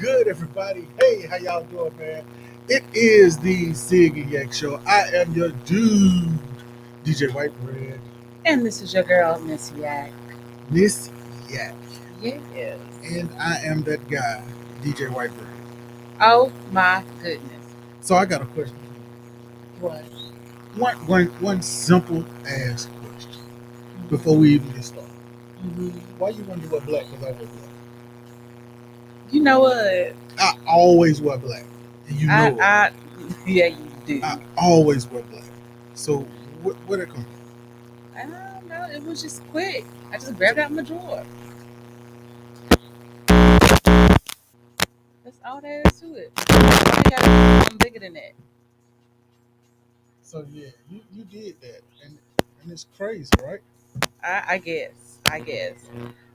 good, everybody? Hey, how y'all doing, man? It is the Zig and Yak Show. I am your dude, DJ Whitebread. And this is your girl, Miss Yak. Miss Yak. Yes. And I am that guy, DJ Whitebread. Oh my goodness. So I got a question. What? One simple ass question before we even get started. Why you want to wear black? Because I wear black. You know what? I always wear black. And you know it. Yeah, you do. I always wear black. So where it come from? I don't know. It was just quick. I just grabbed it out my drawer. That's all there is to it. I got something bigger than that. So yeah, you did that, and it's crazy, right? I guess.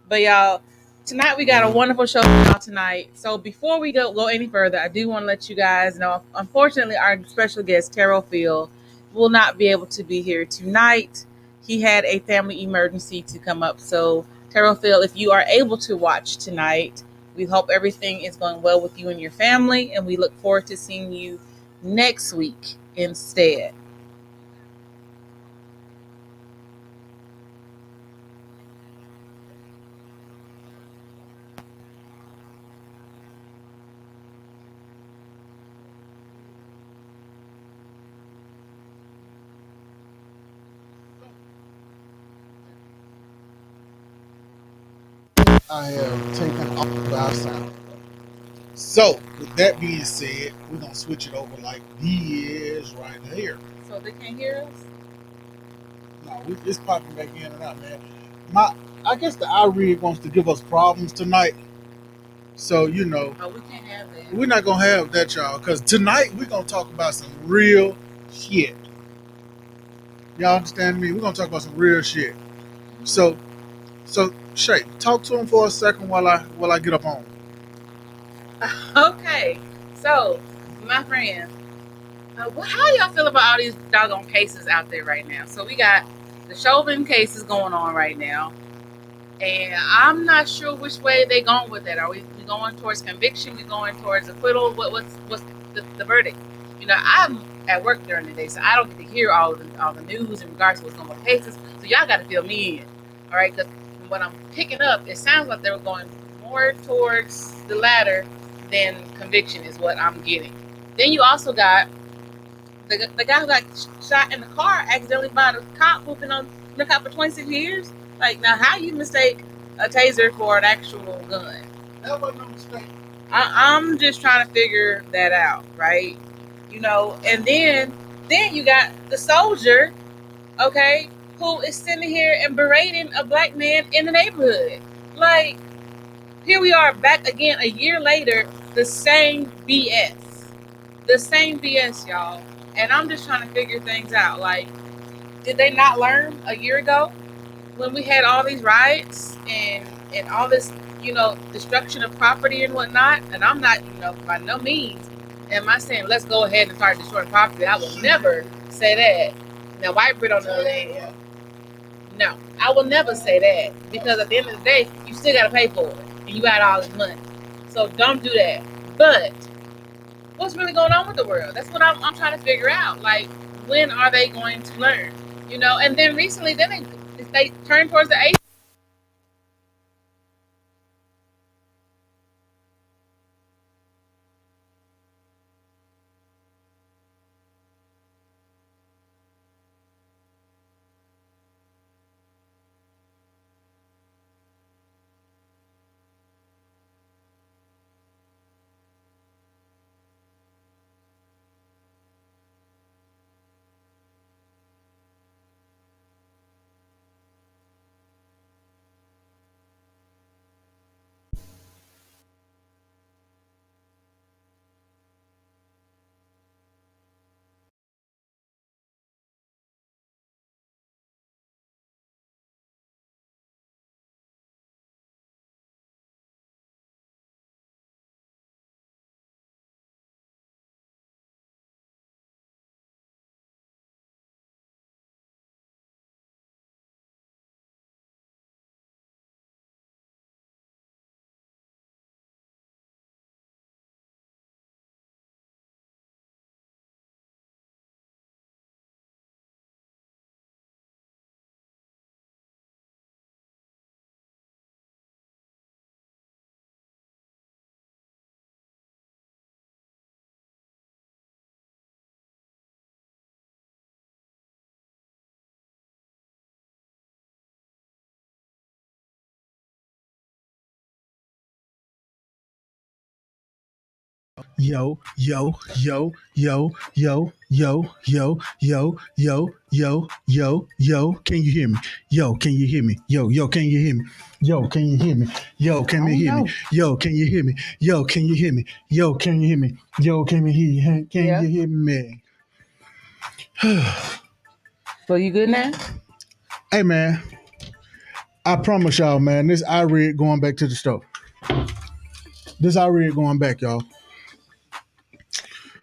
But y'all, tonight we got a wonderful show for y'all tonight. So before we go any further, I do want to let you guys know, unfortunately, our special guest, Terrell Field, will not be able to be here tonight. He had a family emergency to come up. So Terrell Field, if you are able to watch tonight, we hope everything is going well with you and your family, and we look forward to seeing you next week instead. I have taken off our sound. So with that being said, we're gonna switch it over like this right here. So they can't hear us? No, it's popping back in and out, man. I guess the iRig wants to give us problems tonight. So Oh, we can't have that. we're not gonna have that, y'all, because tonight we're gonna talk about some real shit. Y'all understand me? We're gonna talk about some real shit. So Shay, talk to him for a second while I get up on. Okay, so my friend, how y'all feel about all these doggone cases out there right now? So we got the Chauvin cases going on right now, and I'm not sure which way they going with that. Are we going towards conviction? We going towards acquittal? What's the verdict? I'm at work during the day, so I don't get to hear all the news in regards to what's going on with cases. So y'all got to fill me in, all right? Because from what I'm picking up, it sounds like they were going more towards the latter than conviction is what I'm getting. Then you also got the guy who got shot in the car accidentally by the cop who's been on the cop for 26 years. Like, now how you mistake a taser for an actual gun? That wasn't no mistake. I'm just trying to figure that out, right? And then you got the soldier, okay, who is sitting here and berating a black man in the neighborhood. Like, here we are back again a year later, the same BS. The same BS, y'all. And I'm just trying to figure things out. Like, did they not learn a year ago when we had all these riots and all this, destruction of property and whatnot? And I'm not, by no means am I saying let's go ahead and start destroying property. I will never say that. Now, Whitebread on the other hand, no, I will never say that, because at the end of the day, you still got to pay for it, and you got all this money. So don't do that. But what's really going on with the world? That's what I'm trying to figure out. Like, when are they going to learn? And then recently, then they turned towards the Asian. yo, yo, yo, yo, yo, yo, yo, yo, yo, yo, yo, yo. Can you hear me? Yo, can you hear me? Yo, can you hear me? Yo, can you hear me? Yo, can you hear me? Yo, can you hear me? Yo, can you hear me? Yo, can you hear me? Yo, can you hear me? Can you hear me? So you good now? Hey man, I promise y'all, man, this iRig going back to the stove. This iRig going back, y'all.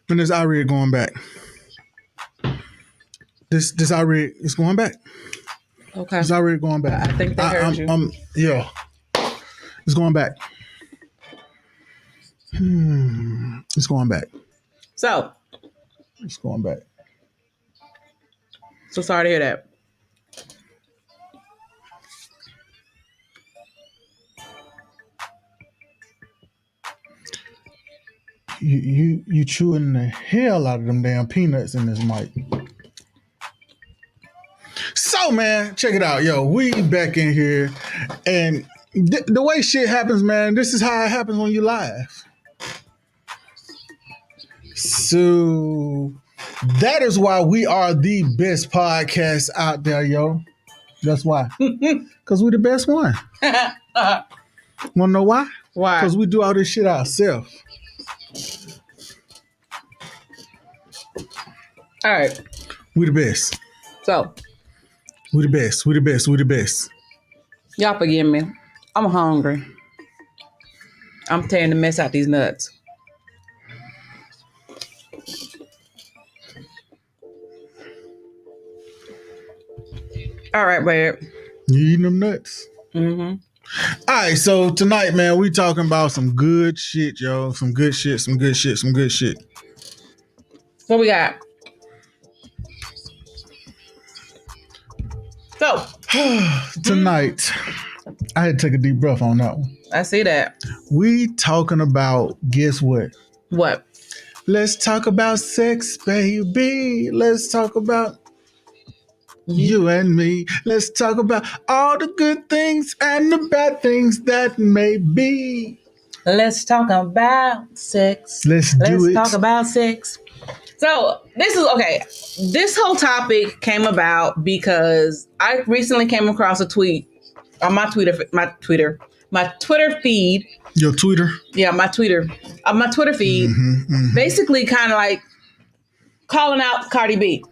Man, this iRig going back. This iRig is going back. Okay. This iRig going back. I think they heard you. Yeah. It's going back. It's going back. So. It's going back. So sorry to hear that. You chewing the hell out of them damn peanuts in this mic. So man, check it out, yo. We back in here, and the way shit happens, man. This is how it happens when you live. So that is why we are the best podcast out there, yo. That's why. Because we're the best one. Wanna know why? Why? Because we do all this shit ourselves. All right. We the best. So. We the best. We the best. We the best. Y'all forgive me. I'm hungry. I'm tearing the mess out these nuts. All right, babe. You eating them nuts? Mm-hmm. All right, so tonight, man, we talking about some good shit, yo. Some good shit, some good shit, some good shit. What we got? So. Tonight, I had to take a deep breath on that one. I see that. We talking about, guess what? What? Let's talk about sex, baby. Let's talk about you and me. Let's talk about all the good things and the bad things that may be. Let's talk about sex. Let's talk about sex. So this is okay. This whole topic came about because I recently came across a tweet on my Twitter feed. Your Twitter? Yeah, my Twitter feed. Basically kind of like calling out Cardi B.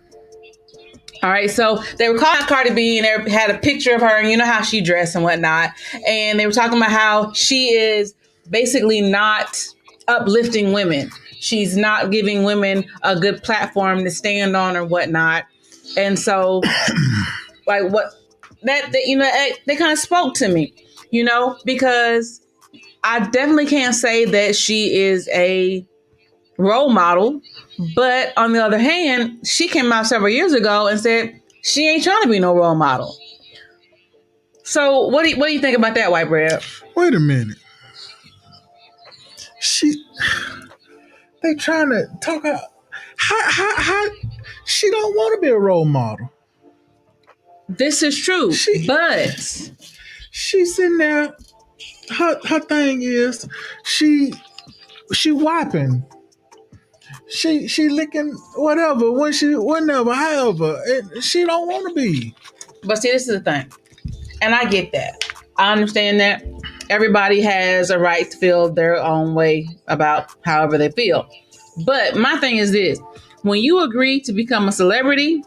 All right, so they were calling out Cardi B and they had a picture of her and you know how she dressed and whatnot. And they were talking about how she is basically not uplifting women. She's not giving women a good platform to stand on or whatnot. And so like what that you know, they kind of spoke to me, you know, because I definitely can't say that she is a role model. But on the other hand, she came out several years ago and said she ain't trying to be no role model. So what do you think about that, Whitebread? Wait a minute. They trying to talk about how she don't want to be a role model. This is true, but she's in there. Her thing is she wiping. She licking whatever whenever, however. She don't want to be. But see, this is the thing, and I get that. I understand that everybody has a right to feel their own way about however they feel. But my thing is this: when you agree to become a celebrity,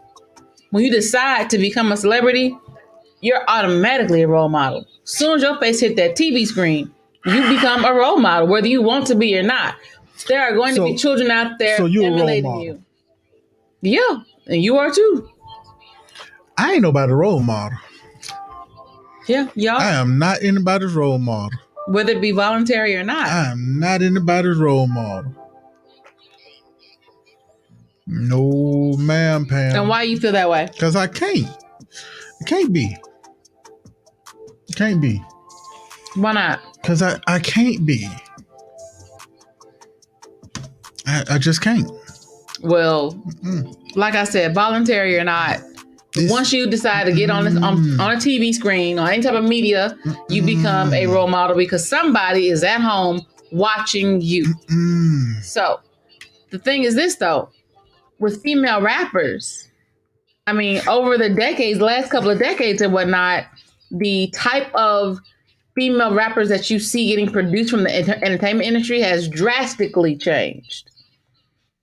when you decide to become a celebrity, you're automatically a role model. As soon as your face hit that TV screen, you become a role model, whether you want to be or not. There are going to be children out there emulating you. Yeah, and you are too. I ain't nobody role model. Yeah, y'all. I am not anybody's role model. Whether it be voluntary or not. I am not anybody's role model. No, ma'am, Pam. And why you feel that way? Because I can't. I can't be. Can't be. Why not? Because I can't be. I just can't. Well, like I said, voluntary or not, once you decide to get on a TV screen or any type of media, you become a role model because somebody is at home watching you. So the thing is this though, with female rappers, I mean, over the decades, last couple of decades and whatnot, the type of female rappers that you see getting produced from the entertainment industry has drastically changed.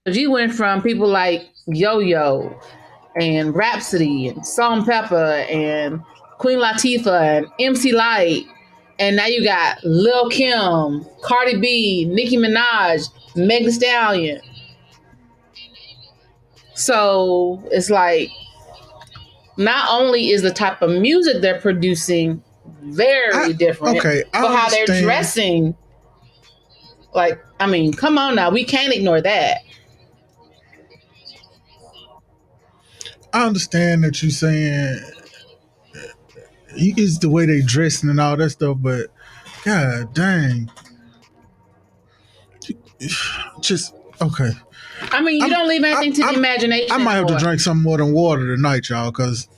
Because you went from people like Yo-Yo and Rhapsody and Salt Pepper and Queen Latifah and MC Lyte, and now you got Lil Kim, Cardi B, Nicki Minaj, Meg Thee Stallion. So it's like, not only is the type of music they're producing very different, but how they're dressing. Like, I mean, come on now, we can't ignore that. I understand that you're saying it's the way they dressing and all that stuff, but god dang, just okay. I mean, you don't leave anything to the imagination. I might have to drink some more than water tonight, y'all, because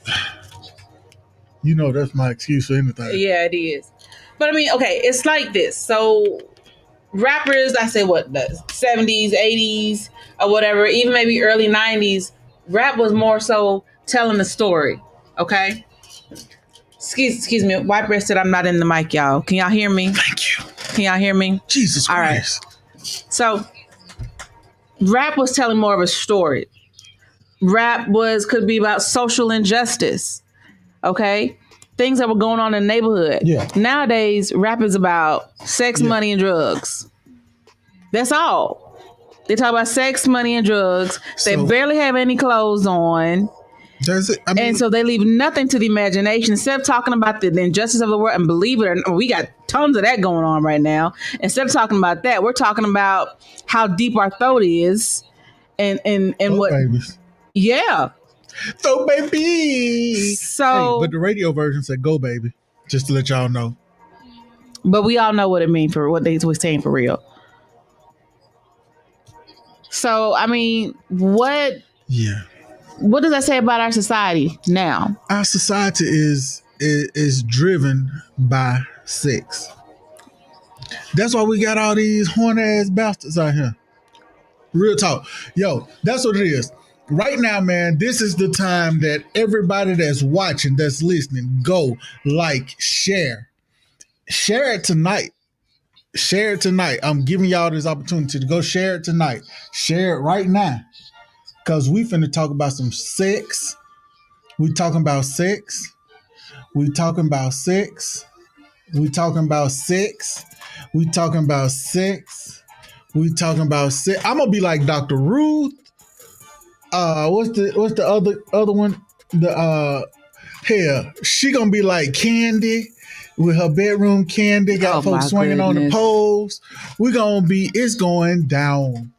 you know that's my excuse for anything. Yeah, it is. But I mean, okay, it's like this. So rappers, I say what, the 70s, 80s, or whatever, even maybe early 90s, rap was more so telling the story, okay? Excuse me, Whitebread said I'm not in the mic, y'all. Can y'all hear me? Thank you. Can y'all hear me? Jesus Christ. All right. So rap was telling more of a story. Rap could be about social injustice, okay? Things that were going on in the neighborhood. Yeah. Nowadays, rap is about sex, money, and drugs. That's all. They talk about sex, money, and drugs. They barely have any clothes on. That's it. I mean, and so they leave nothing to the imagination. Instead of talking about the injustice of the world, and believe it or not, we got tons of that going on right now. Instead of talking about that, we're talking about how deep our throat is and what. Babies. Yeah. So baby. So, but the radio version said "Go baby," just to let y'all know. But we all know what it means for what they were saying for real. So I mean, what? Yeah. What does that say about our society now? Our society is driven by sex. That's why we got all these horny ass bastards out here. Real talk. Yo, that's what it is. Right now, man, this is the time that everybody that's watching, that's listening, go, like, share. Share it tonight. Share it tonight. I'm giving y'all this opportunity to go share it tonight. Share it right now. Because we finna talk about some sex. We talking about sex. We talking about sex. We talking about sex. We talking about sex. We talking about sex. I'm gonna be like Dr. Ruth. What's the other one? She gonna be like Candy with her bedroom candy. Got folks swinging on the poles. It's going down.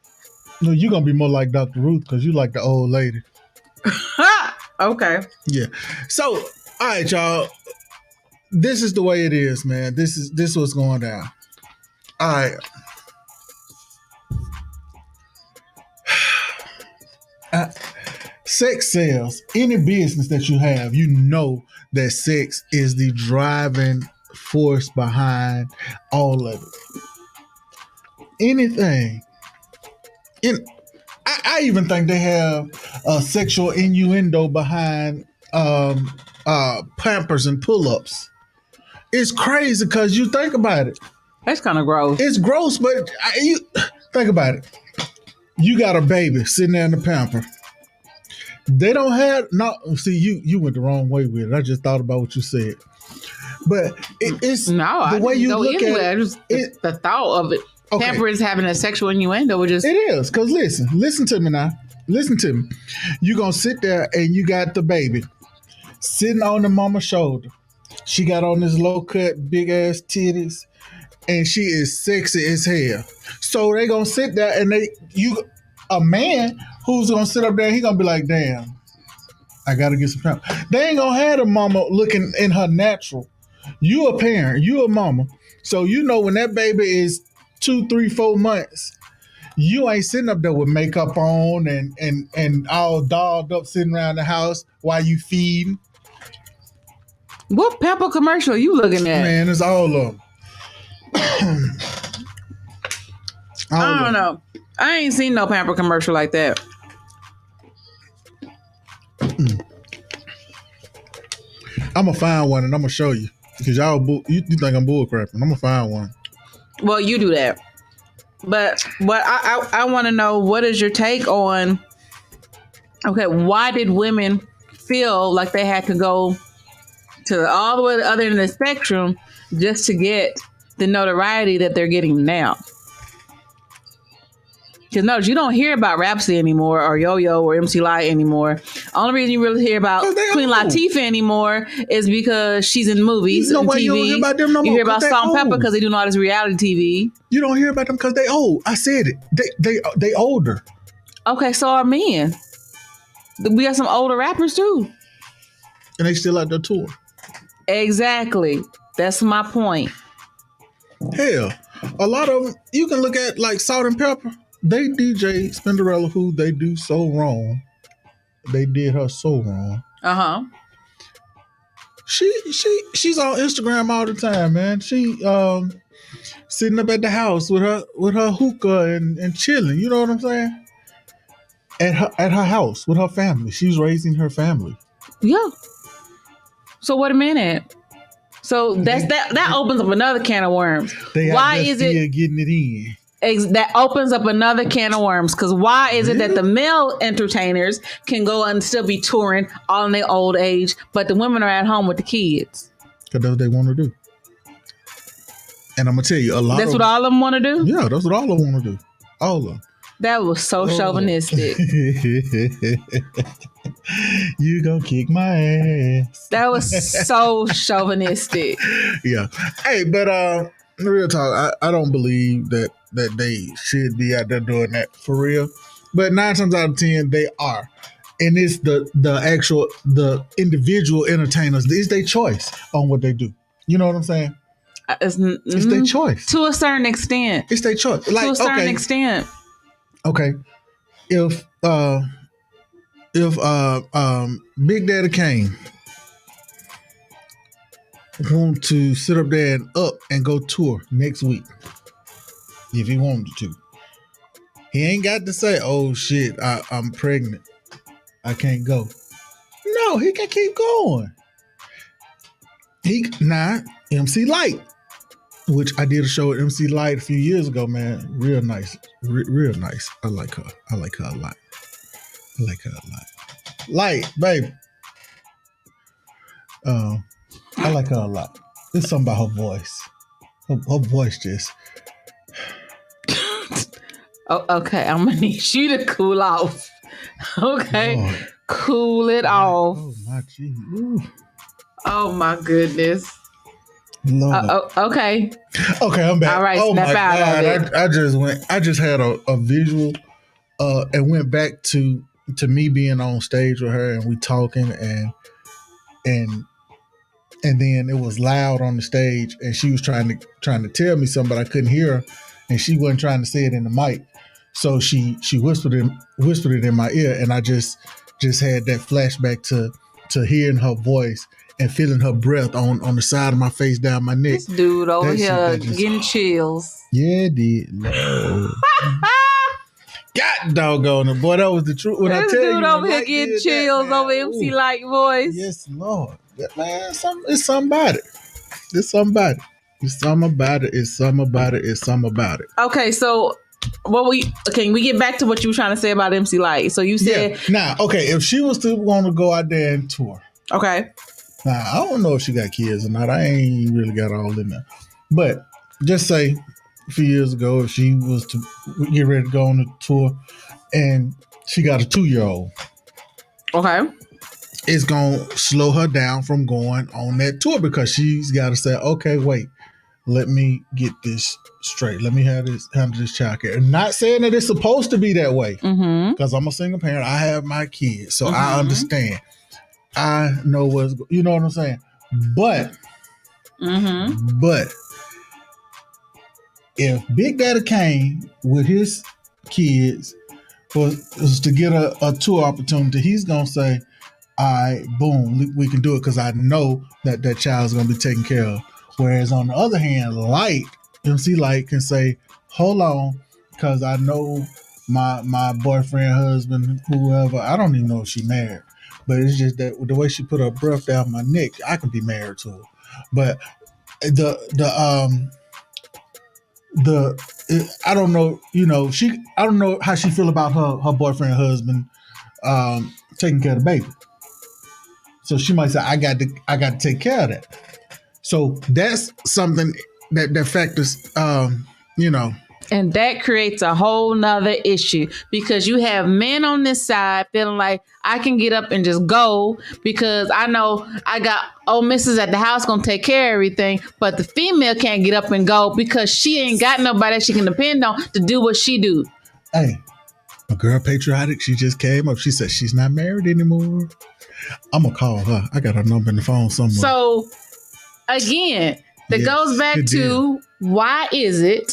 No, you're going to be more like Dr. Ruth because you like the old lady. Okay. Yeah. So, all right, y'all. This is the way it is, man. This is what's going down. All right. Sex sells. Any business that you have, you know that sex is the driving force behind all of it. Anything. I even think they have a sexual innuendo behind Pampers and pull-ups. It's crazy because you think about it. That's kind of gross. It's gross, but you think about it. You got a baby sitting there in the pamper. They don't have you went the wrong way with it. I just thought about what you said, but it's the way you look at it. The thought of it. Okay. Pamper is having a sexual innuendo. It is, because listen to me now. Listen to me. You're going to sit there and you got the baby sitting on the mama's shoulder. She got on this low cut, big ass titties, and she is sexy as hell. So they going to sit there and a man who's going to sit up there, he going to be like, damn, I got to get some pamper. They ain't going to have the mama looking in her natural. You a parent, you a mama. So you know when that baby is 2, 3, 4 months, you ain't sitting up there with makeup on and all dolled up sitting around the house while you feeding. What pamper commercial are you looking at? Man, it's all of them. I don't know. I ain't seen no pamper commercial like that. I'm gonna find one and I'm gonna show you because you think I'm bullcrapping. I'm gonna find one. Well, you do that, but I want to know, what is your take on? Okay, why did women feel like they had to go to all the way to the other end of the spectrum just to get the notoriety that they're getting now? Because notice, you don't hear about Rhapsody anymore, or Yo-Yo, or MC Lyte anymore. Only reason you really hear about Queen Latifah anymore is because she's in movies and TV. You don't hear about them no more. You hear about Salt and Pepper because they do all this reality TV. You don't hear about them because they old. I said it. They older. Okay, so are men. We got some older rappers too. And they still out there tour. Exactly. That's my point. Hell, a lot of them, you can look at like Salt and Pepper. They DJ Spinderella, who they do so wrong. They did her so wrong. Uh-huh. She's on Instagram all the time, man. She sitting up at the house with her hookah and chilling. You know what I'm saying? At her house with her family. She's raising her family. Yeah. So wait a minute. So that opens up another can of worms. Why is it getting it in? That opens up another can of worms, because why is it that the male entertainers can go and still be touring all in their old age, but the women are at home with the kids? Because that's what they want to do. And I'm going to tell you, that's what all of them want to do? Yeah, that's what all of them want to do. All of them. That was so chauvinistic. You gonna kick my ass. That was so chauvinistic. Yeah. Hey, but real talk, I don't believe that they should be out there doing that for real. But 9 times out of 10, they are. And it's the individual entertainers. It's their choice on what they do. You know what I'm saying? It's their choice. To a certain extent. It's their choice. Like, to a certain extent. Okay. If Big Daddy Kane want to sit up there and go tour next week, if he wanted to, he ain't got to say, "Oh shit, I'm pregnant, I can't go." No, he can keep going. MC Lyte, which I did a show with MC Lyte a few years ago, man. Real nice. Real nice. I like her. I like her a lot. Lyte, baby. I like her a lot. There's something about her voice. Her voice just... Oh, okay, I'm going to need you to cool off. Okay. Lord. Cool it off. Oh, my G. Ooh. Oh, my goodness. Okay. Okay, I'm back. All right, oh snap my out God. of it. I just had a visual and went back to me being on stage with her and we talking and then it was loud on the stage and she was trying to tell me something, but I couldn't hear her and she wasn't trying to say it in the mic. So she whispered it in my ear, and I just had that flashback to hearing her voice and feeling her breath on the side of my face, down my neck. This dude over here getting chills. Yeah, it did. God doggone it, boy, that was the truth. When I tell you, this dude over here getting chills over MC Lyte voice. Yes, Lord. Man, it's somebody. It's somebody. It's something about it. It's something about it. It's something about it. Okay, so we get back to what you were trying to say about MC Lyte. So you said now, okay, if she was to want to go out there and tour. Okay. Now, I don't know if she got kids or not. I ain't really got all in there. But just say a few years ago, if she was to get ready to go on a tour and she got a 2-year-old. Okay. It's going to slow her down from going on that tour because she's got to say, okay, wait, let me get this straight. Let me handle this child care. Not saying that it's supposed to be that way because I'm a single parent. I have my kids, so I understand. I know you know what I'm saying? But if Big Daddy Kane with his kids was to get a tour opportunity, he's going to say, all right, boom, we can do it because I know that child's going to be taken care of. Whereas on the other hand, MC Lyte can say, hold on, because I know my boyfriend, husband, whoever. I don't even know if she married, but it's just that the way she put her breath down my neck, I could be married to her. But I don't know. I don't know how she feel about her boyfriend, husband, taking care of the baby. So she might say, I got to take care of that. So that's something that factors, And that creates a whole nother issue because you have men on this side feeling like I can get up and just go because I know I got old missus at the house gonna take care of everything, but the female can't get up and go because she ain't got nobody that she can depend on to do what she do. Hey, a girl patriotic, she just came up. She said she's not married anymore. I'm gonna call her. I got her number in the phone somewhere. So again, that goes back to why is it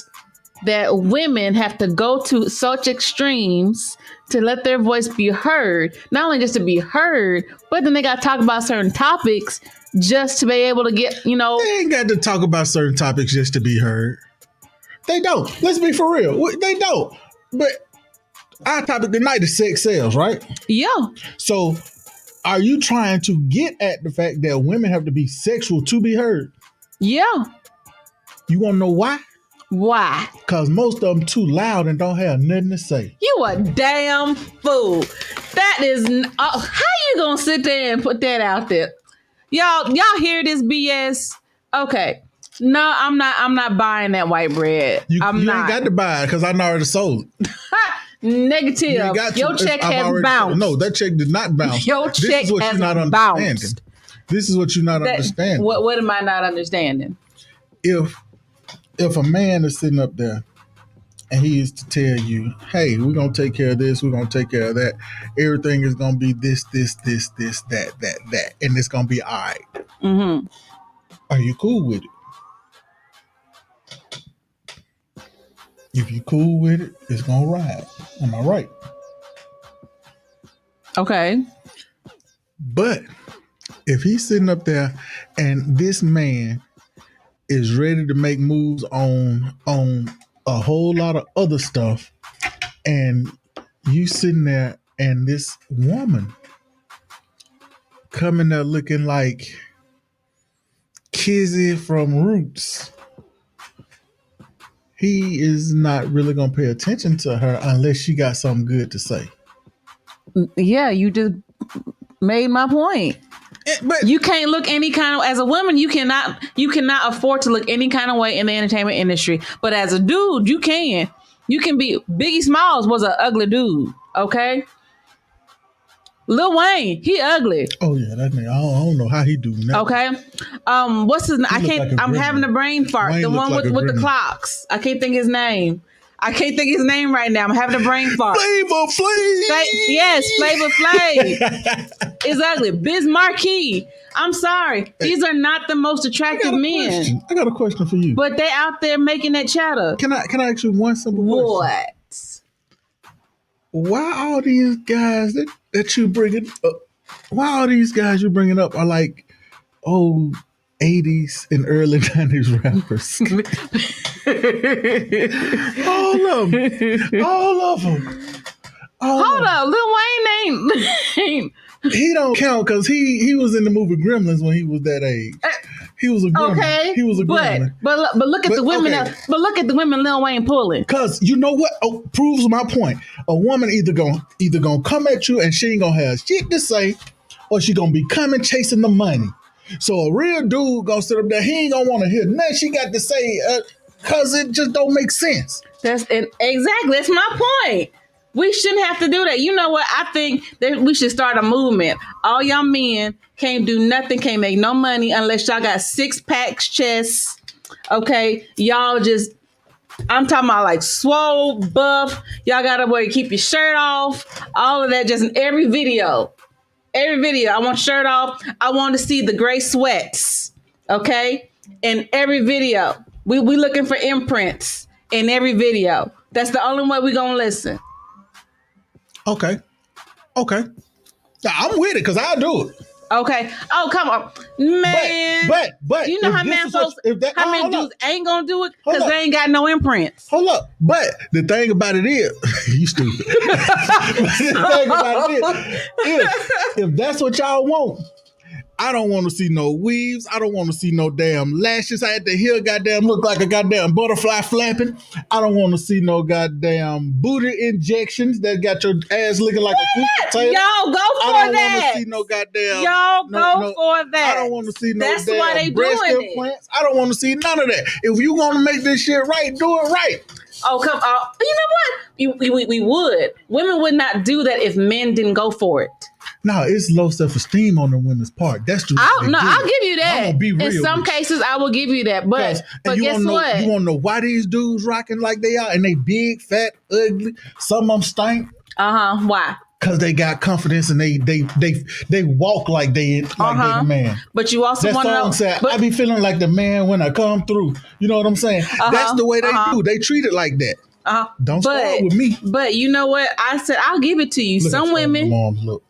that women have to go to such extremes to let their voice be heard, not only just to be heard, but then they got to talk about certain topics just to be able to get, They ain't got to talk about certain topics just to be heard. They don't. Let's be for real. They don't. But our topic tonight is sex sales, right? Yeah. So are you trying to get at the fact that women have to be sexual to be heard? Yeah. You want to know why? Why? Because most of them too loud and don't have nothing to say. You a damn fool. That is how you gonna sit there and put that out there? Y'all hear this BS? Okay. No, I'm not buying that white bread. You ain't got to buy it because I already sold it. Negative. Your check has bounced. No, that check did not bounce. Your check has bounced. This is what you're not understanding. What am I not understanding? If a man is sitting up there and he is to tell you, hey, we're going to take care of this, we're going to take care of that, everything is going to be this, that, and it's going to be all right. Mm-hmm. Are you cool with it? If you're cool with it, it's going to ride. Am I right? Okay. But if he's sitting up there and this man is ready to make moves on a whole lot of other stuff, and you sitting there and this woman coming there looking like Kizzy from Roots, he is not really going to pay attention to her unless she got something good to say. Yeah, you just made my point. But you can't look any kind of, as a woman, you cannot afford to look any kind of way in the entertainment industry. But as a dude, you can be. Biggie Smalls was an ugly dude. Okay. Lil Wayne, he ugly. Oh yeah, that nigga. I don't know how he do nothing. Okay. What's his name? I can't. Like I'm having a brain fart. Wayne the one with the clocks. I can't think his name. I can't think his name right now. I'm having a brain fart. Flavor Flav. Yes, Flavor Flav is ugly. Biz Marquee. I'm sorry. These are not the most attractive men. I got a question for you. But they out there making that chatter. Can I ask you one simple question? What? Why all these guys that you bringing up? Why all these guys you bringing up are like old 80s and early 90s rappers? All of them. Hold up, Lil Wayne ain't. He don't count because he was in the movie Gremlins when he was that age. He was a gremlin. Okay, he was a gremlin. But look at the women. Okay. But look at the women Lil Wayne pulling. Because you know what proves my point. A woman either gonna come at you and she ain't gonna have shit to say, or she gonna be coming chasing the money. So a real dude gonna sit up there. He ain't gonna want to hear nothing she got to say because it just don't make sense. Exactly. That's my point. We shouldn't have to do that. You know what? I think that we should start a movement. All y'all men can't do nothing, can't make no money unless y'all got 6-packs, chests. Okay? Y'all just, I'm talking about like swole, buff. Y'all got to keep your shirt off. All of that just in every video. Every video. I want shirt off. I want to see the gray sweats. Okay? In every video. We looking for imprints in every video. That's the only way we going to listen. Okay. Now, I'm with it because I do it. Okay. Oh, come on, man. But you know how many folks, how many dudes ain't gonna do it because they ain't got no imprints. Hold up. But the thing about it is, you stupid. The thing about it is, if that's what y'all want, I don't want to see no weaves. I don't want to see no damn lashes. I had to hear goddamn look like a goddamn butterfly flapping. I don't want to see no goddamn booty injections that got your ass looking like a sweet potato. Y'all go for that. I don't want to see no goddamn. Y'all go for that. I don't want to see no That's damn why they breast doing implants. I don't want to see none of that. If you want to make this shit right, do it right. Oh, come on. You know what? We would. Women would not do that if men didn't go for it. No, it's low self-esteem on the women's part. That's the I'll give you that. I'm gonna be real in some cases, I will give you that. But guess what? You want to know why these dudes rocking like they are? And they big, fat, ugly. Some of them stink. Why? Because they got confidence and they walk like they the man. But you also want to know. I be feeling like the man when I come through. You know what I'm saying? That's the way they do. They treat it like that. Don't start with me. But you know what? I said I'll give it to you. Look some women. Moms, look.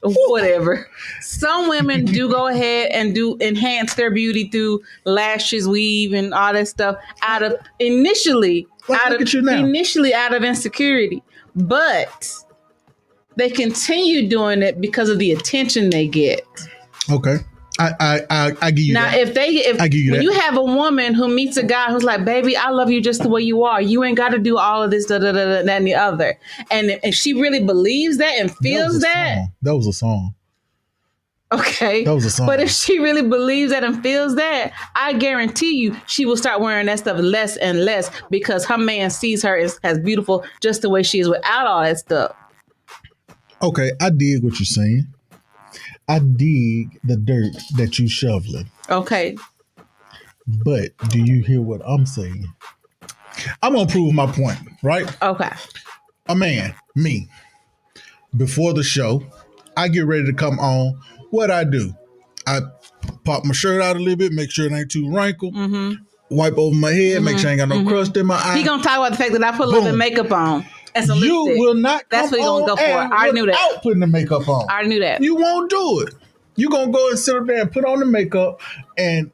Whatever. Some women do go ahead and do enhance their beauty through lashes, weave, and all that stuff initially out of insecurity, but they continue doing it because of the attention they get. Okay. I give you now, that. When you have a woman who meets a guy who's like, baby, I love you just the way you are. You ain't got to do all of this, that, and the other. And if she really believes that and feels that. That was a song. Okay. That was a song. But if she really believes that and feels that, I guarantee you she will start wearing that stuff less and less because her man sees her as beautiful just the way she is without all that stuff. Okay. I dig what you're saying. I dig the dirt that you shoveling. Okay. But do you hear what I'm saying? I'm going to prove my point, right? Okay. A man, me, before the show, I get ready to come on. What I do? I pop my shirt out a little bit, make sure it ain't too wrinkled, wipe over my head, make sure I ain't got no crust in my eye. He going to talk about the fact that I put a little bit of makeup on. You will not come That's what you're going to go for. I already knew that. Without putting the makeup on. I already knew that. You won't do it. You're going to go and sit up there and put on the makeup and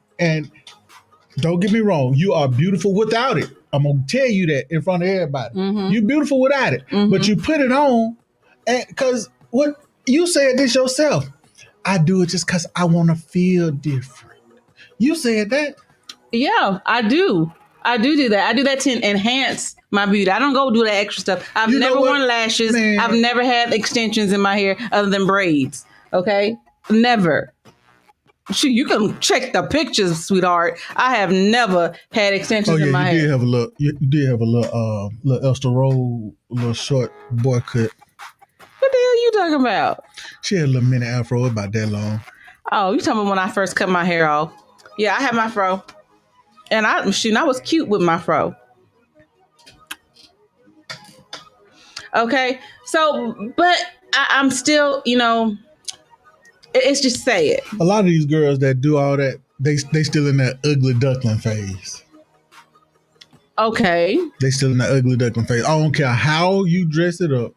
don't get me wrong. You are beautiful without it. I'm going to tell you that in front of everybody. You're beautiful without it. But you put it on because what you said this yourself. I do it just because I want to feel different. You said that. Yeah, I do. I do that. I do that to enhance my beauty. I don't go do that extra stuff. I've never worn lashes. Man. I've never had extensions in my hair other than braids. Okay? Never. Shoot, you can check the pictures, sweetheart. I have never had extensions in my hair. You did have a little Esther Roll, little short boy cut. What the hell are you talking about? She had a little mini afro about that long. Oh, you talking about when I first cut my hair off? Yeah, I had my fro. And I was cute with my fro. Okay, so, but I'm still, it's just say it. A lot of these girls that do all that, they still in that ugly duckling phase. Okay. They still in that ugly duckling phase. I don't care how you dress it up.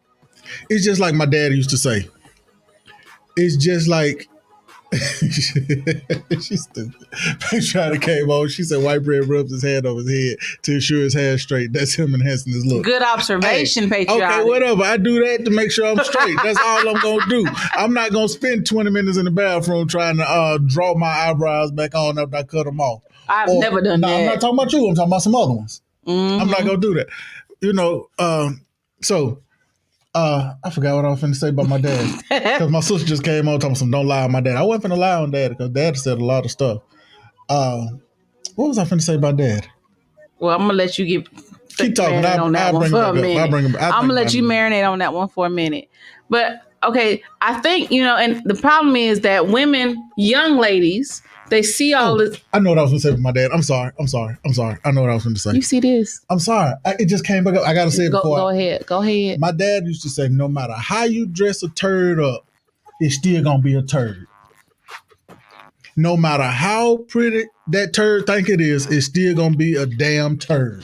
It's just like my dad used to say. It's just like, she's stupid. Patriotic came on. She said Whitebread rubs his hand over his head to ensure his hair straight. That's him enhancing his look. Good observation, Patriotic. Okay, whatever. I do that to make sure I'm straight. That's all I'm going to do. I'm not going to spend 20 minutes in the bathroom trying to draw my eyebrows back on after I cut them off. I've never done that. I'm not talking about you. I'm talking about some other ones. I'm not going to do that. I forgot what I was finna say about my dad. Because my sister just came on talking some don't lie on my dad. I wasn't finna lie on dad because dad said a lot of stuff. What was I finna say about dad? Well, I'm going to let you keep talking. I'll bring it up. I'm going to let you marinate on that one for a minute. But, okay, I think, and the problem is that women, young ladies, they see all this. I know what I was going to say about my dad. I'm sorry. I know what I was going to say. You see this? I'm sorry. It just came back up. I got to say it before. Go ahead. My dad used to say, no matter how you dress a turd up, it's still going to be a turd. No matter how pretty that turd think it is, it's still going to be a damn turd.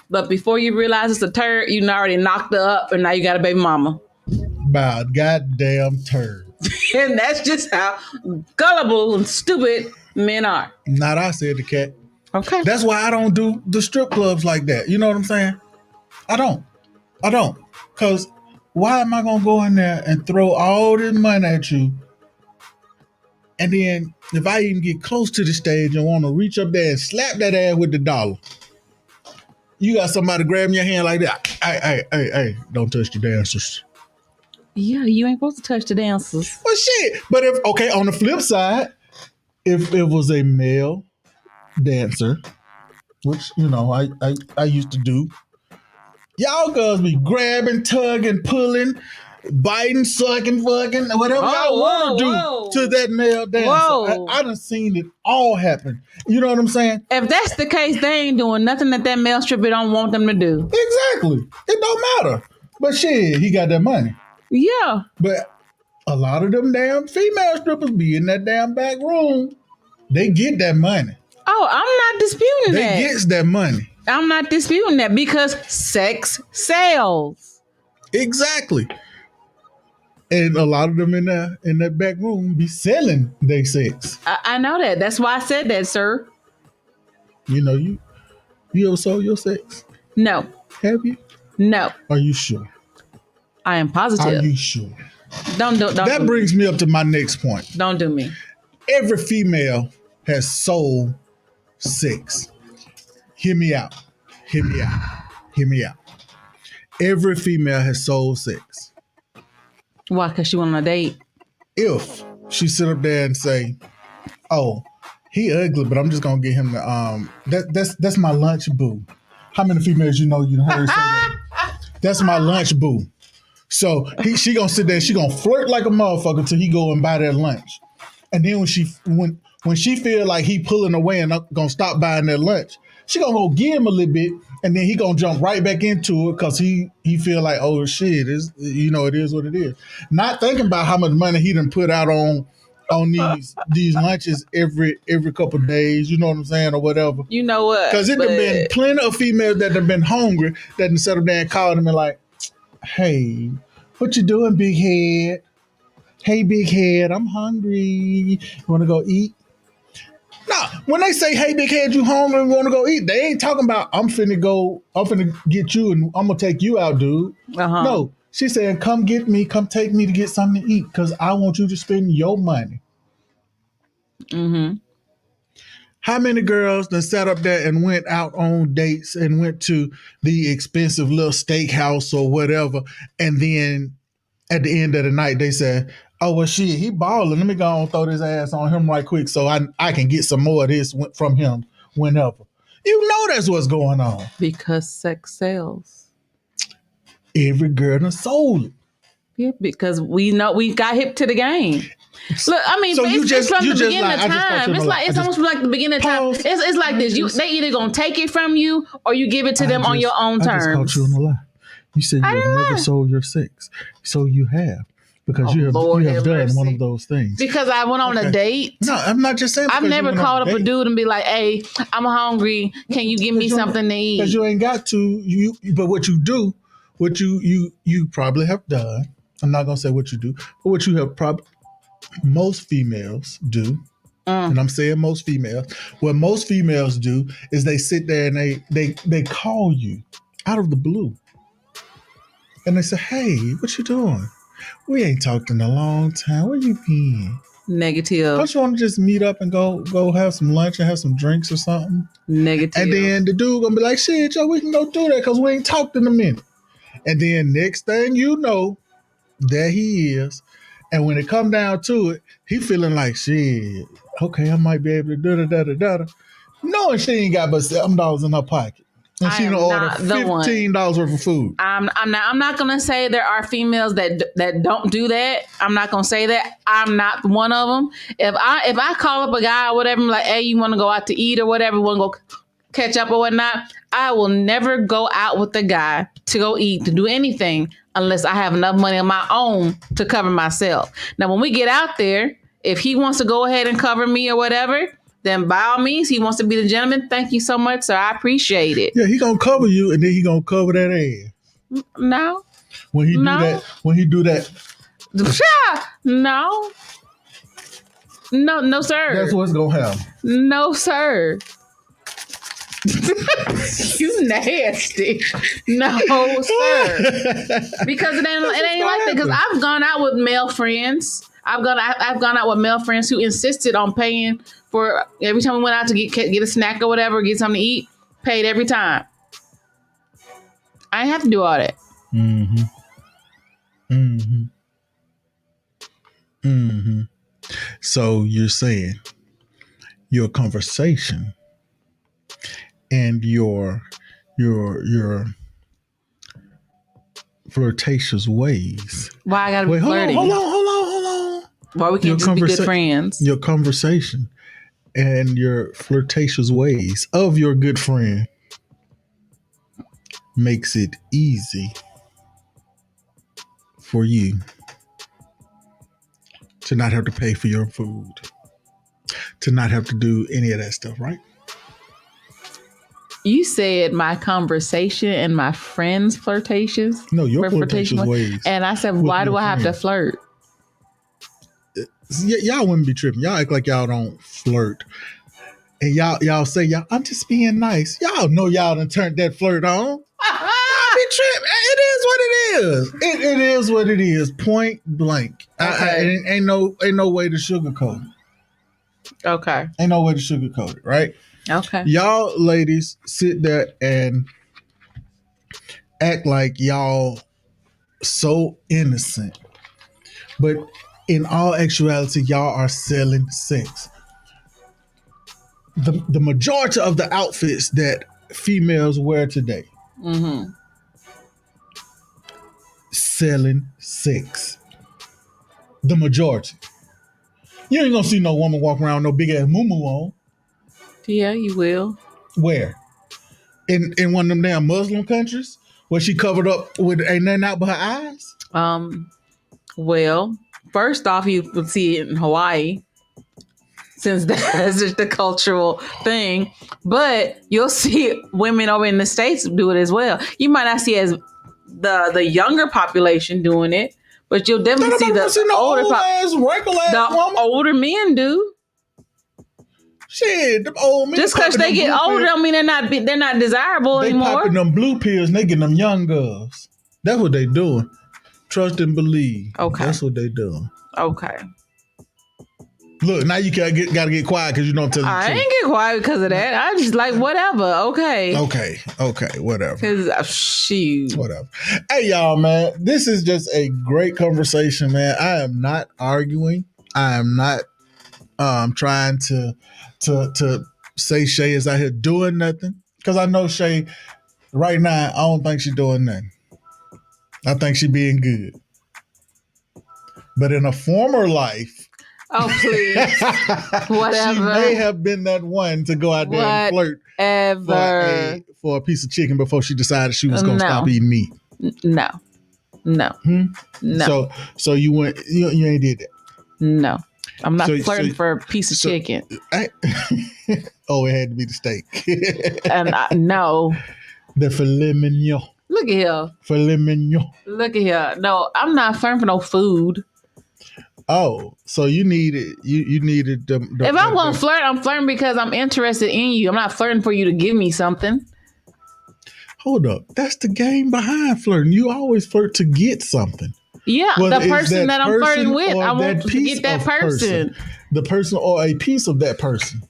But before you realize it's a turd, you already knocked her up and now you got a baby mama. By a goddamn turd. And that's just how gullible and stupid men are. Not I said the cat. Okay. That's why I don't do the strip clubs like that. You know what I'm saying? I don't. Because why am I going to go in there and throw all this money at you? And then if I even get close to the stage and want to reach up there and slap that ass with the dollar, you got somebody grabbing your hand like that. Hey, don't touch the dancers. Yeah, you ain't supposed to touch the dancers. Well, shit. But on the flip side, if it was a male dancer, which, I used to do, y'all girls be grabbing, tugging, pulling, biting, sucking, fucking, whatever y'all want to do to that male dancer. I done seen it all happen. You know what I'm saying? If that's the case, they ain't doing nothing that male stripper don't want them to do. Exactly. It don't matter. But shit, he got that money. Yeah. But a lot of them damn female strippers be in that damn back room. They get that money. Oh, I'm not disputing that. They gets that money. I'm not disputing that because sex sells. Exactly. And a lot of them in that back room be selling their sex. I know that. That's why I said that, sir. You ever sold your sex? No. Have you? No. Are you sure? I am positive. Are you sure? Don't that brings me up to my next point. Don't do me. Every female has sold sex. Hear me out. Every female has sold sex. Why? Because she went on a date? If she sit up there and say, oh, he ugly, but I'm just going to get him the, that's my lunch boo. How many females you heard say that? That's my lunch boo. So she going to sit there, she going to flirt like a motherfucker till he go and buy that lunch. And then when she feel like he pulling away and not going to stop buying that lunch, she going to go give him a little bit, and then he going to jump right back into it because he feel like, oh, shit, it is what it is. Not thinking about how much money he done put out on these lunches every couple of days, you know what I'm saying, or whatever. You know what? Because it done been plenty of females that have bbeen hungry that done settled down and called him and like, hey, what you doing, big head? Hey, big head, I'm hungry. You want to go eat? No, when they say, hey, big head, you hungry and want to go eat, they ain't talking about, I'm finna get you and I'm going to take you out, dude. Uh-huh. No, she's saying, come take me to get something to eat because I want you to spend your money. Mm-hmm. How many girls done sat up there and went out on dates and went to the expensive little steakhouse or whatever, and then at the end of the night they said, oh, well, shit, he balling. Let me go and throw this ass on him right quick so I can get some more of this from him whenever. You know that's what's going on. Because sex sells. Every girl done sold it. Yeah, because we know we got hip to the game. Look, I mean, so it's from the beginning of time. It's almost like the beginning of time. It's like this. They either gonna take it from you or you give it to them on your own terms. I just caught you on the lie. You said you have never sold your sex. So you have. Because you have done one of those things. Because I went on a date. No, I'm not just saying. I've never called up a dude and be like, "Hey, I'm hungry. Can you give me something to eat?" Because you ain't got to. But what you do, what you probably have done. I'm not gonna say what you do, but what you have probably most females do. And I'm saying most females. What most females do is they sit there and they call you out of the blue, and they say, "Hey, what you doing? We ain't talked in a long time. Where you been?" Negative. Don't you want to just meet up and go have some lunch and have some drinks or something? Negative. And then the dude gonna be like, shit, yo, we can go do that because we ain't talked in a minute. And then next thing you know, there he is. And when it come down to it, he feeling like, shit, okay, I might be able to do da-da-da-da-da. Knowing she ain't got but $7 in her pocket. And she gonna order $15 worth of food. I'm not gonna say there are females that don't do that. I'm not gonna say that. I'm not one of them. If I call up a guy or whatever, I'm like, hey, you want to go out to eat or whatever, want to go catch up or whatnot, I will never go out with the guy to go eat, to do anything unless I have enough money on my own to cover myself. Now, when we get out there, if he wants to go ahead and cover me or whatever, then by all means, he wants to be the gentleman. Thank you so much, sir. I appreciate it. Yeah, he gonna cover you, and then he gonna cover that ass. No. When he do that, No. No, sir. That's what's gonna happen. No, sir. You nasty. No, sir. Because it ain't like that. Because I've gone out with male friends. I've gone out with male friends who insisted on paying for every time we went out to get a snack or whatever, get something to eat. Paid every time. I ain't have to do all that. Mm-hmm. Mm-hmm. Mm-hmm. So you're saying your conversation and your flirtatious ways. Why I gotta be flirty? Hold on. Why we can't just be good friends? Your conversation and your flirtatious ways of your good friend makes it easy for you to not have to pay for your food, to not have to do any of that stuff, right? You said my conversation and my friends' flirtations. No, your flirtatious ways. And I said, why do I have to flirt? Y'all wouldn't be tripping. Y'all act like y'all don't flirt. And y'all say, I'm just being nice. Y'all know y'all done turned that flirt on. Y'all be tripping. It is what it is. It is what it is. Point blank. Okay. Ain't no way to sugarcoat it. Okay. Ain't no way to sugarcoat it, right? Okay. Y'all ladies sit there and act like y'all so innocent. But in all actuality, y'all are selling sex. The majority of the outfits that females wear today, selling sex. The majority. You ain't gonna see no woman walk around with no big ass moo-moo on. Yeah, you will. Where? In one of them damn Muslim countries where she covered up with ain't nothing out but her eyes? Well, first off, you would see it in Hawaii, since that's just the cultural thing. But you'll see women over in the States do it as well. You might not see as the younger population doing it, but you'll definitely see the older men do. Shit, them old men. Just because they get older, I mean they're not desirable anymore. They popping them blue pills and they getting them young girls. That's what they doing. Trust and believe. Okay. That's what they doing. Okay. Look, now you gotta get quiet because you don't tell the truth. I ain't get quiet because of that. I just like whatever. Okay, whatever. Because shoot, whatever. Hey, y'all, man, this is just a great conversation, man. I am not arguing. I am not trying to say Shay is out here doing nothing, because I know Shay right now. I don't think she's doing nothing. I think she being good, but in a former life. Oh, please. Whatever. She may have been that one to go out there and flirt for a piece of chicken before she decided she was going to stop eating meat. No. No. No. So you ain't did that? No. I'm not flirting for a piece of chicken. It had to be the steak. And no. The filet mignon. Look at here. Filet mignon. Look at here. No, I'm not flirting for no food. Oh, so you needed the if I want to flirt, I'm flirting because I'm interested in you. I'm not flirting for you to give me something. Hold up. That's the game behind flirting. You always flirt to get something. Yeah, the person that I'm flirting with, I want to get that person. The person or a piece of that person.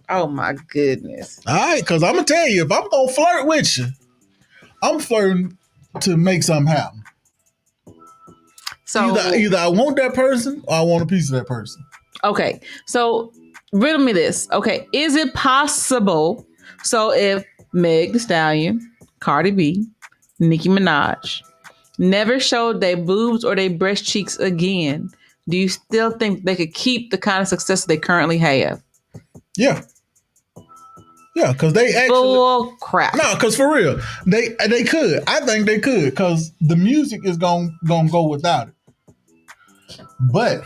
Oh, my goodness. All right, because I'm going to tell you, if I'm going to flirt with you, I'm flirting to make something happen. So either I want that person or I want a piece of that person. Okay. So riddle me this. Okay. Is it possible? So if Meg Thee Stallion, Cardi B, Nicki Minaj never showed their boobs or their breast cheeks again, do you still think they could keep the kind of success they currently have? Yeah. Yeah, because they actually... Bull crap. No, because for real, they could. I think they could, because the music is gonna go without it. But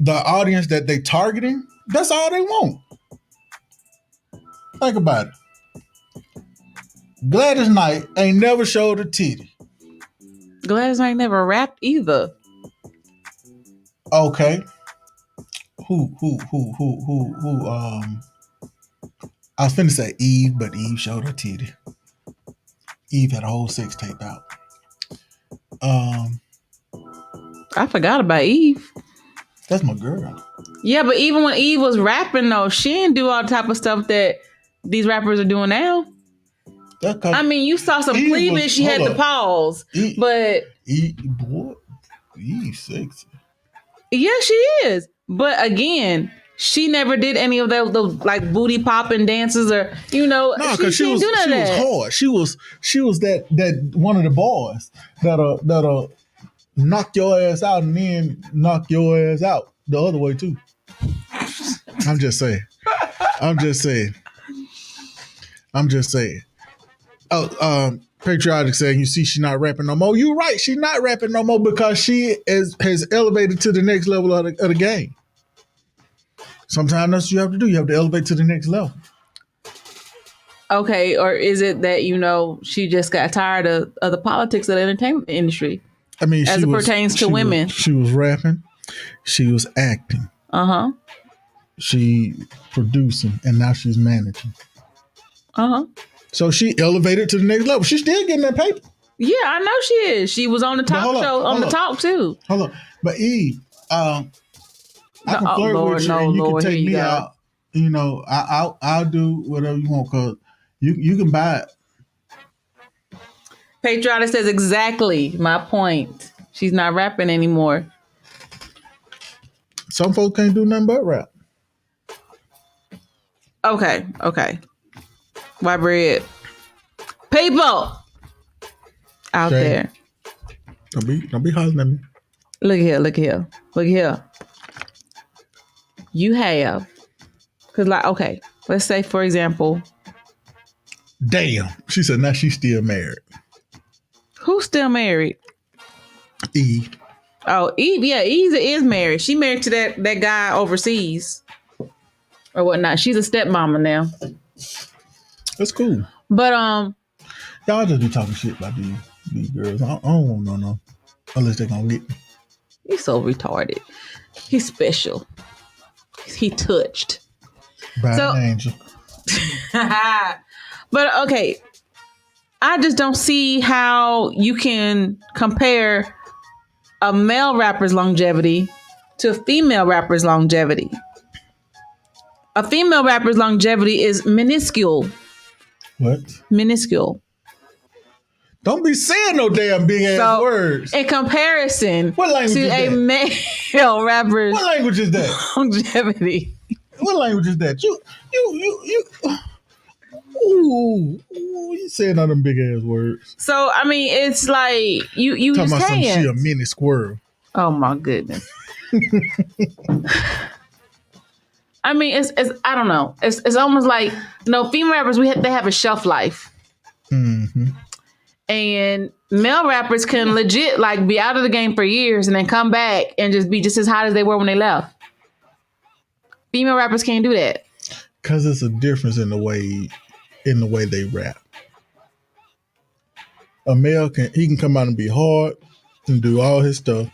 the audience that they targeting, that's all they want. Think about it. Gladys Knight ain't never showed a titty. Gladys ain't never rapped either. Okay. Who? I was finna say Eve, but Eve showed her titty. Eve had a whole sex tape out. I forgot about Eve. That's my girl. Yeah, but even when Eve was rapping, though, she didn't do all the type of stuff that these rappers are doing now. I mean, you saw some cleavage. She had the pause, but Eve sexy. Yeah, she is. But again, she never did any of those like booty popping dances or No, because she was hard. She was that one of the boys that'll knock your ass out and then knock your ass out the other way too. I'm just saying. Oh, Patriotic saying, you see, she's not rapping no more. You're right. She's not rapping no more because she has elevated to the next level of the game. Sometimes that's what you have to do. You have to elevate to the next level. Okay, or is it that, she just got tired of the politics of the entertainment industry? I mean, as it pertains to women. She was rapping. She was acting. Uh-huh. She producing, and now she's managing. Uh-huh. So she elevated to the next level. She's still getting that paper. Yeah, I know she is. She was on the talk show, on the talk too. Hold on. But Eve, I can flirt with you and you can take me out. I'll do whatever you want because you can buy it. Patriotic says exactly my point. She's not rapping anymore. Some folks can't do nothing but rap. Okay. Whitebread. People out there. Don't be hollering at me. Look here. You have, because let's say for example. Damn. She said now she's still married. Who's still married? Eve. Oh, Eve. Yeah, Eve is married. She married to that guy overseas or whatnot. She's a stepmama now. That's cool. But y'all just be talking shit about these girls. I don't want to know unless they're gonna get me. He's so retarded. He's special. He touched. By an angel. But okay, I just don't see how you can compare a male rapper's longevity to a female rapper's longevity. A female rapper's longevity is minuscule. What? Minuscule. Don't be saying no damn big ass words. In comparison to a male rapper's what language is that? Longevity. What language is that? You you saying all them big ass words. So I mean, it's like you talking just about can't. She a mini squirrel. Oh my goodness. I mean, it's I don't know. It's almost like female rappers they have a shelf life. Mm-hmm. And male rappers can legit be out of the game for years and then come back and just be just as hot as they were when they left. Female rappers can't do that. Because it's a difference in the way they rap. A male can come out and be hard and do all his stuff.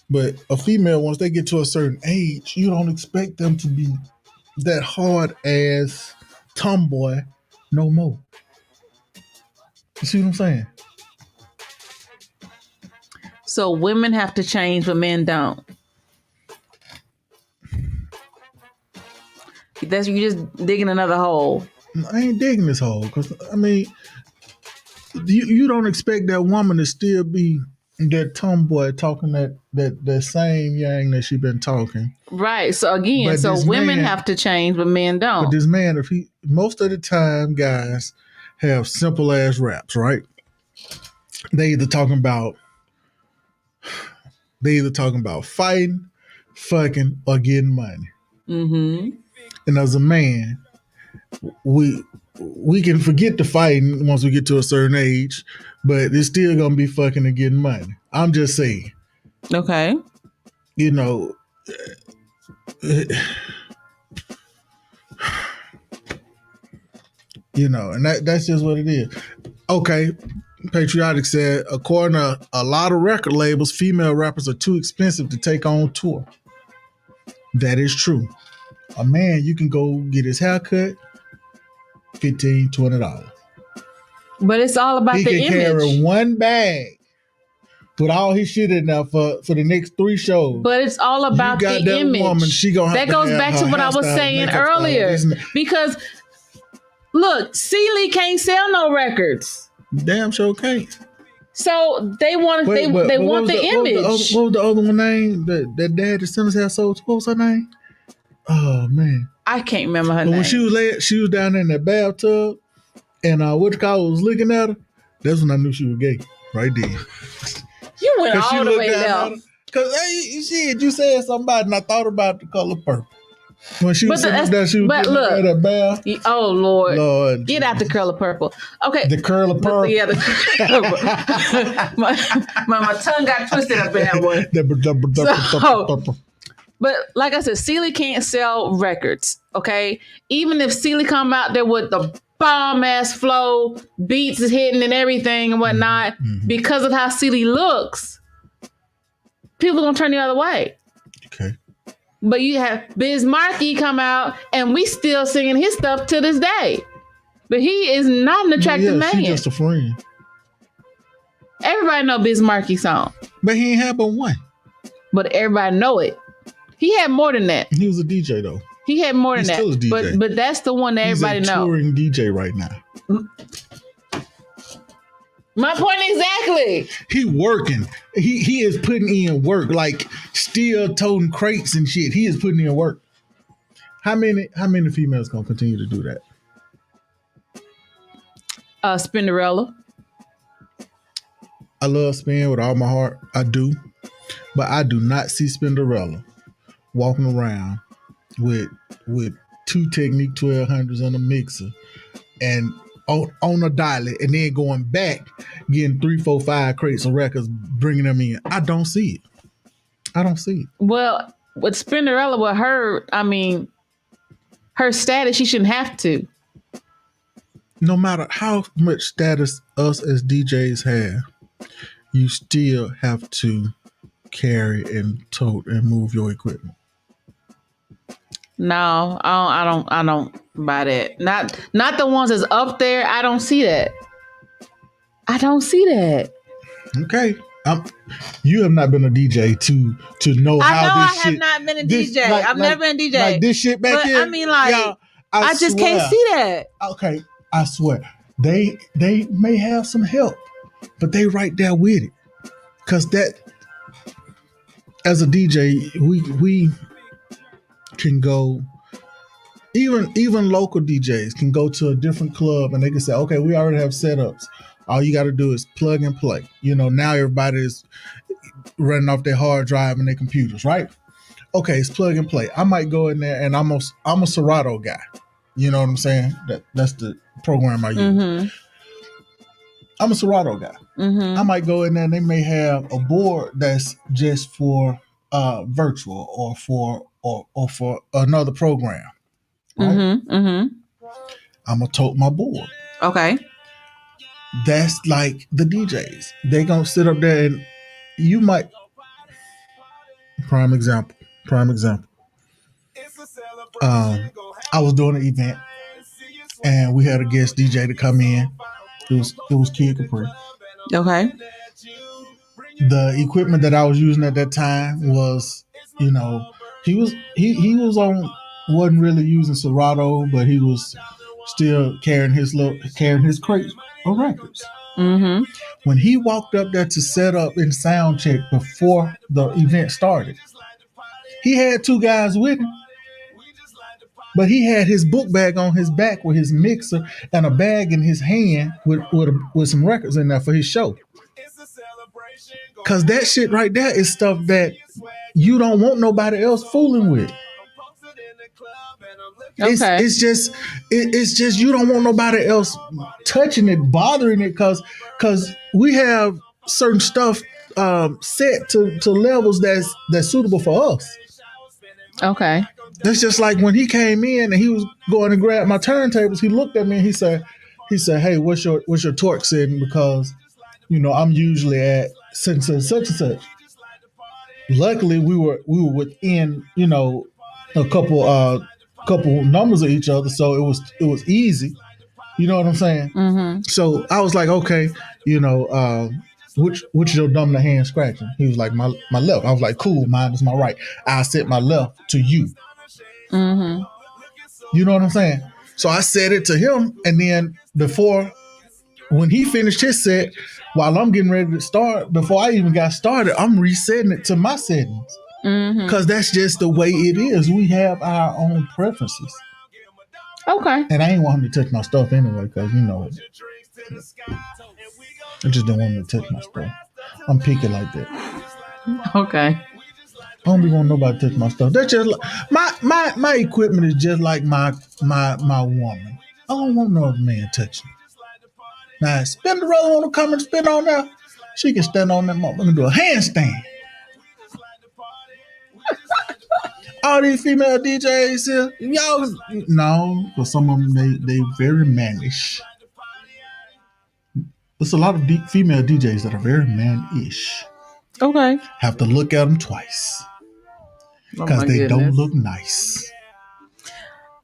But a female, once they get to a certain age, you don't expect them to be that hard ass tomboy no more. You see what I'm saying? So women have to change, but men don't. You just digging another hole. I ain't digging this hole because I mean, you don't expect that woman to still be that tomboy talking that same yang that she been talking. Right. So again, women have to change, but men don't. But this man, most of the time, guys have simple ass raps, right? They either talking about fighting, fucking, or getting money. Mm-hmm. And as a man, we can forget the fighting once we get to a certain age, but it's still gonna be fucking and getting money. I'm just saying. Okay. And that's just what it is. Okay, Patriotic said, according to a lot of record labels, female rappers are too expensive to take on tour. That is true. A man, you can go get his hair cut, $15, $20. But it's all about he the can image. Carry one bag, put all his shit in there for the next 3 shows. But it's all about the image. Woman, she gonna have that goes back to what I was saying earlier. Because look, Celie can't sell no records. Damn sure can't. So they want they want the image. What was the other one name? That dad that sent us had sold. What was her name? Oh man, I can't remember her name. When she was down there in that bathtub, and what you call was looking at her. That's when I knew she was gay. Right there. You went all the way down. Cause shit, you said something about it, and I thought about the color purple. When she was sitting there, she was getting that bath. Oh Lord, get out the curl of purple. Okay, the curl of purple. Yeah, the curl of purple. my tongue got twisted up in that one. But like I said, Celie can't sell records. Okay, even if Celie come out there with the bomb ass flow, beats is hitting and everything and whatnot, because of how Celie looks, people are gonna turn the other way. Okay. But you have Biz Markie come out and we still singing his stuff to this day. But he is not an attractive man. She's just a friend. Everybody know Biz Markie's song. But he ain't had but one. But everybody know it. He had more than that. He was a DJ though. He had more than that. Still a DJ. But that's the one that everybody know. He's a touring DJ right now. My point exactly. He working. He is putting in work, like still toting crates and shit. He is putting in work. How many females gonna continue to do that? Spinderella. I love Spin with all my heart. I do. But I do not see Spinderella walking around with 2 Technique 1200s on a mixer and on a dolly, and then going back, getting 3, 4, 5 crates of records, bringing them in. I don't see it. Well, with Spinderella, with her, I mean, her status, she shouldn't have to. No matter how much status us as DJs have, you still have to carry and tote and move your equipment. No, I don't buy that. Not the ones that's up there. I don't see that. Okay. You have not been a DJ to know how this shit. I have not been a DJ. I've never been a DJ. Like this shit back here. I mean, like, y'all, I just can't see that. Okay, I swear. They may have some help, but they right there with it. Because that, as a DJ, we can go, even local DJs can go to a different club and they can say, okay, we already have setups. All you got to do is plug and play. You know, now everybody is running off their hard drive and their computers, right? Okay, it's plug and play. I might go in there and I'm a Serato guy. You know what I'm saying? That's the program I use. Mm-hmm. I'm a Serato guy. Mm-hmm. I might go in there and they may have a board that's just for virtual or for another program. Right? Mm-hmm. Mm-hmm. I'm gonna tote my board. Okay. That's like the DJs. They gonna sit up there and you might. Prime example. I was doing an event and we had a guest DJ to come in. It was Kid Capri. Okay. The equipment that I was using at that time was, you know, he was wasn't really using Serato, but he was still carrying his crate of records. Mm-hmm. When he walked up there to set up and sound check before the event started, he had 2 guys with him. But he had his book bag on his back with his mixer and a bag in his hand with some records in there for his show. Because that shit right there is stuff that you don't want nobody else fooling with. Okay. It's just you don't want nobody else touching it, bothering it, because we have certain stuff set to levels that's suitable for us. Okay. That's just like when he came in and he was going to grab my turntables. He looked at me and he said, "Hey, what's your torque setting? Because I'm usually at such and such. Luckily, we were within, a couple numbers of each other, so it was easy. You know what I'm saying? Mm-hmm. So I was like, okay, which is your dominant hand scratching? He was like, my left. I was like, cool, mine is my right. I set my left to you. Mm-hmm. You know what I'm saying? So I said it to him, and then when he finished his set, while I'm getting ready to start, before I even got started, I'm resetting it to my settings. Because that's just the way it is. We have our own preferences. Okay. And I ain't want him to touch my stuff anyway, because, I just don't want him to touch my stuff. I'm picky like that. Okay. I don't be want nobody to touch my stuff. That's just like, my equipment is just like my woman. I don't want no other man touching. Now, Spinderella want to come and spin on there, she can stand on that motherfucker and do a handstand. All these female DJs here, y'all, no, because some of them, they very mannish. There's a lot of female DJs that are very man-ish. Okay. Have to look at them twice. Because they don't look nice.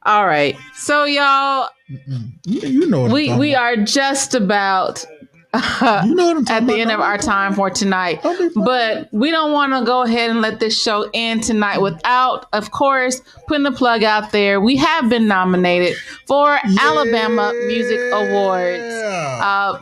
All right. So, y'all, you know what we are just about at the end of our time for tonight. But we don't want to go ahead and let this show end tonight without, of course, putting the plug out there. We have been nominated for Alabama Music Awards.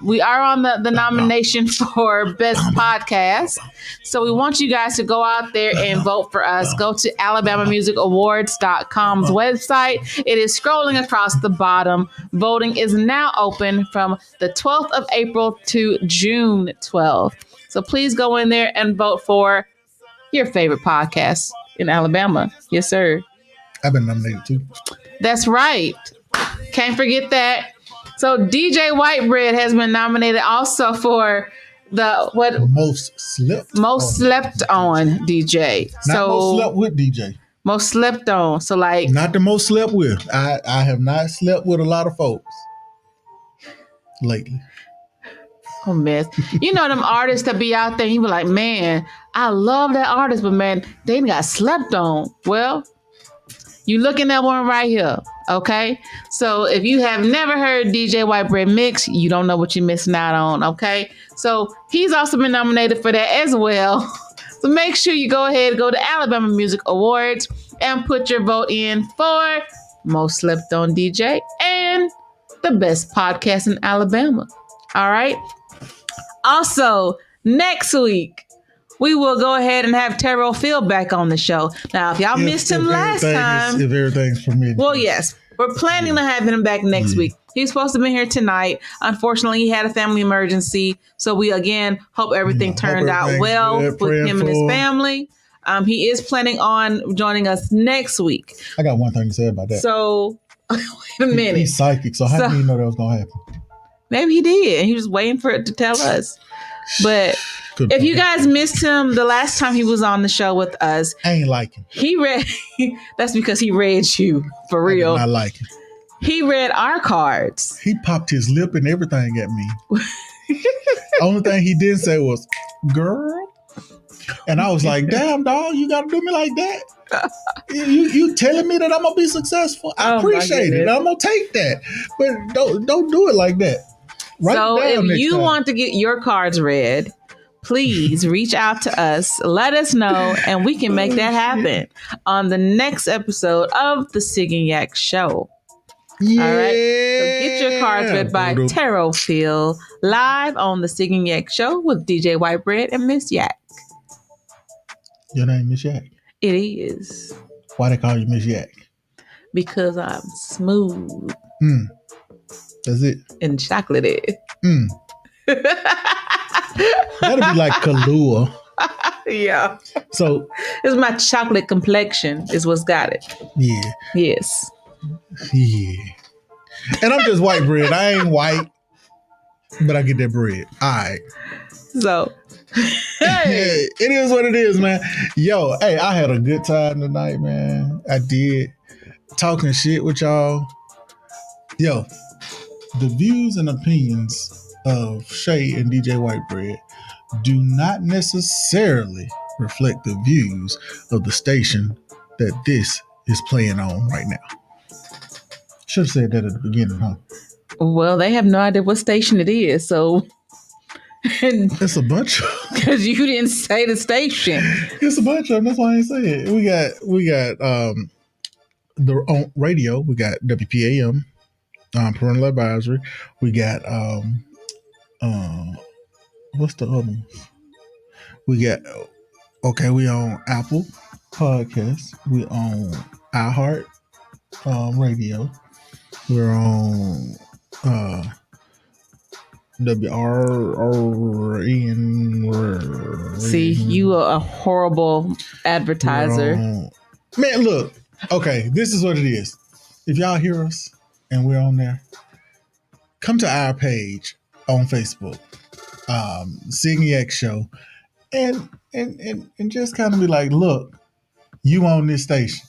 We are on the nomination for Best Podcast. So we want you guys to go out there and vote for us. Go to alabamamusicawards.com's website. It is scrolling across the bottom. Voting is now open from the 12th of April to June 12th. So please go in there and vote for your favorite podcast in Alabama. Yes, sir. I've been nominated too. That's right. Can't forget that. So DJ Whitebread has been nominated also for the most slept on DJ. Not most slept with DJ. Most slept on. So like not the most slept with. I have not slept with a lot of folks lately. Oh, man. You know them artists that be out there, you be like, man, I love that artist, but man, they got slept on. Well, you looking at one right here, okay? So if you have never heard DJ Whitebread mix, you don't know what you're missing out on, okay? So he's also been nominated for that as well. So make sure you go ahead, go to Alabama Music Awards and put your vote in for Most Slept On DJ and the best podcast in Alabama. All right? Also, next week, we will go ahead and have Terrell Field back on the show. Now, if y'all missed him last time. If everything's permitted. Well, yes. We're planning on having him back next week. He's supposed to be here tonight. Unfortunately, he had a family emergency. So we, again, hope everything turned out well with him and his family. He is planning on joining us next week. I got one thing to say about that. So, wait a minute. He's psychic. So how do you know that was going to happen? Maybe he did. He was waiting for it to tell us. But if you guys missed him the last time he was on the show with us, I ain't like him. He read. That's because he read you for real. I like him. He read our cards. He popped his lip and everything at me. Only thing he didn't say was, "Girl," and I was like, "Damn, dog, you gotta do me like that." You telling me that I'm gonna be successful? I appreciate it. I'm gonna take that, but don't do it like that. So if you want to get your cards read, please reach out to us, let us know, and we can make that happen on the next episode of the Sig and Yak Show. Yeah. All right. So get your cards read by Tarot Field live on the Sig and Yak Show with DJ Whitebread and Ms. Yak. Your name Miss Yak? It is. Why they call you Miss Yak? Because I'm smooth. That's it. And chocolatey. That'd be like Kahlua. Yeah. So it's my chocolate complexion is what's got it. Yeah. Yes. Yeah. And I'm just white bread. I ain't white, but I get that bread. All right. So hey. It is what it is, man. Yo, hey, I had a good time tonight, man. I did. Talking shit with y'all. Yo, the views and opinions of Shay and DJ Whitebread do not necessarily reflect the views of the station that this is playing on right now. Should have said that at the beginning, huh? Well, they have no idea what station it is, so It's a bunch because you didn't say the station. It's a bunch of them. That's why I ain't say it. We got the on radio. We got WPAM, parental advisory. We got what's the other one? We got we on Apple Podcasts. We on iHeart Radio. We're on WRRN. See, you are a horrible advertiser. Man, look. Okay, this is what it is. If y'all hear us and we're on there, come to our page on Facebook, Signy X Show, and just kind of be like, look, you on this station.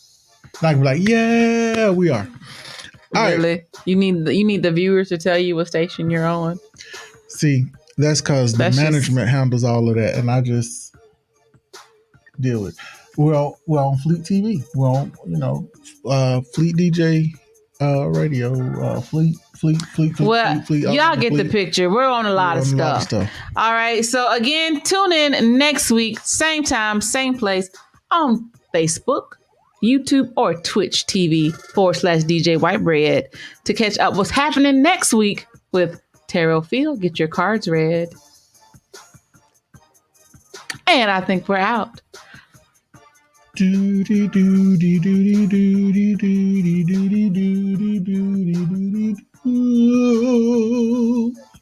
Like, be like, yeah, we are. All really? Right. You need the viewers to tell you what station you're on. See, that's because the management handles all of that, and I just deal with it. We're on Fleet TV. We're on, Fleet DJ Radio, Fleet. Well, Fleet, y'all get the picture. We're on a lot of stuff. All right. So again, tune in next week, same time, same place on Facebook, YouTube, or Twitch TV /DJ Whitebread to catch up what's happening next week with Tarot Field. Get your cards read. And I think we're out.